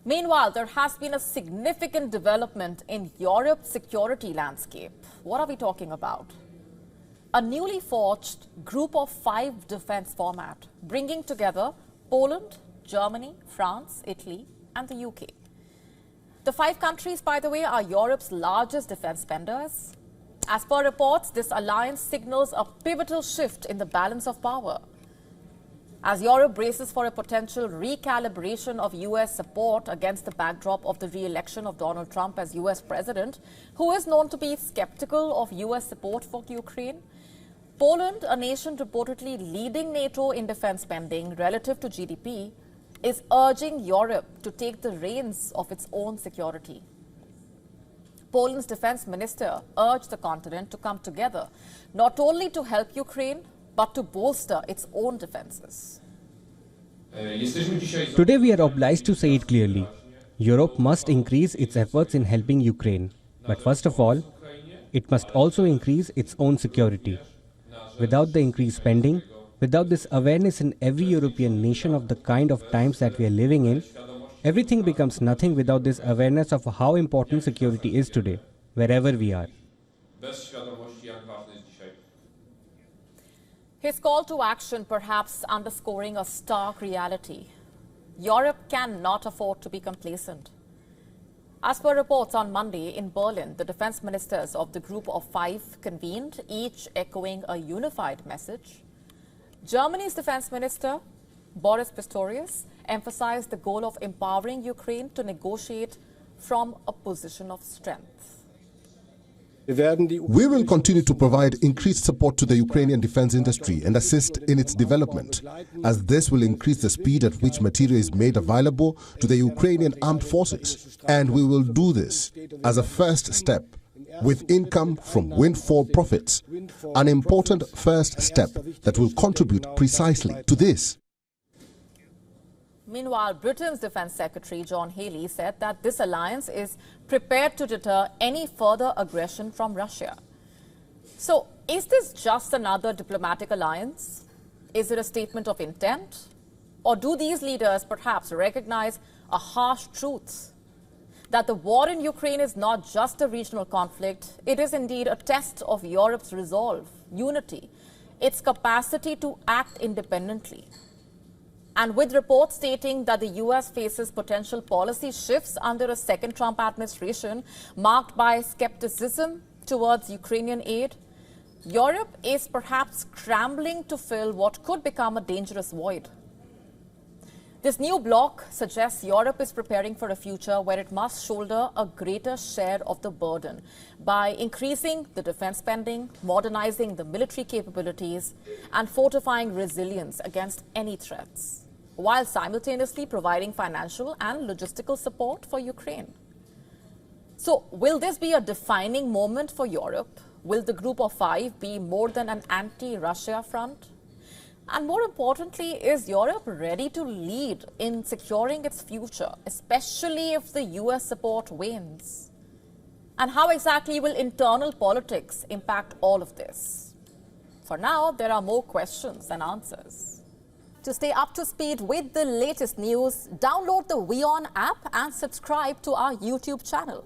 Meanwhile, there has been a significant development in Europe's security landscape. What are we talking about? A newly forged Group of 5 defense format, bringing together Poland, Germany, France, Italy, and the UK. The 5 countries, by the way, are Europe's largest defense spenders. As per reports, this alliance signals a pivotal shift in the balance of power. As Europe braces for a potential recalibration of US support against the backdrop of the re-election of Donald Trump as US president, who is known to be skeptical of US support for Ukraine, Poland, a nation reportedly leading NATO in defense spending relative to GDP, is urging Europe to take the reins of its own security. Poland's defense minister urged the continent to come together, not only to help Ukraine, but to bolster its own defenses. Today we are obliged to say it clearly. Europe must increase its efforts in helping Ukraine. But first of all, it must also increase its own security. Without the increased spending, without this awareness in every European nation of the kind of times that we are living in, everything becomes nothing without this awareness of how important security is today, wherever we are. His call to action perhaps underscoring a stark reality. Europe cannot afford to be complacent. As per reports on Monday in Berlin, the defense ministers of the Group of 5 convened, each echoing a unified message. Germany's defense minister, Boris Pistorius, emphasized the goal of empowering Ukraine to negotiate from a position of strength. We will continue to provide increased support to the Ukrainian defense industry and assist in its development, as this will increase the speed at which material is made available to the Ukrainian armed forces. And we will do this as a first step with income from windfall profits, an important first step that will contribute precisely to this. Meanwhile, Britain's Defence Secretary John Healey said that this alliance is prepared to deter any further aggression from Russia. So, is this just another diplomatic alliance? Is it a statement of intent? Or do these leaders perhaps recognize a harsh truth? That the war in Ukraine is not just a regional conflict, it is indeed a test of Europe's resolve, unity, its capacity to act independently. And with reports stating that the US faces potential policy shifts under a second Trump administration marked by skepticism towards Ukrainian aid, Europe is perhaps scrambling to fill what could become a dangerous void. This new bloc suggests Europe is preparing for a future where it must shoulder a greater share of the burden by increasing the defense spending, modernizing the military capabilities, and fortifying resilience against any threats, while simultaneously providing financial and logistical support for Ukraine. So, will this be a defining moment for Europe? Will the Group of 5 be more than an anti-Russia front? And more importantly, is Europe ready to lead in securing its future, especially if the US support wanes? And how exactly will internal politics impact all of this? For now, there are more questions than answers. To stay up to speed with the latest news, download the WION app and subscribe to our YouTube channel.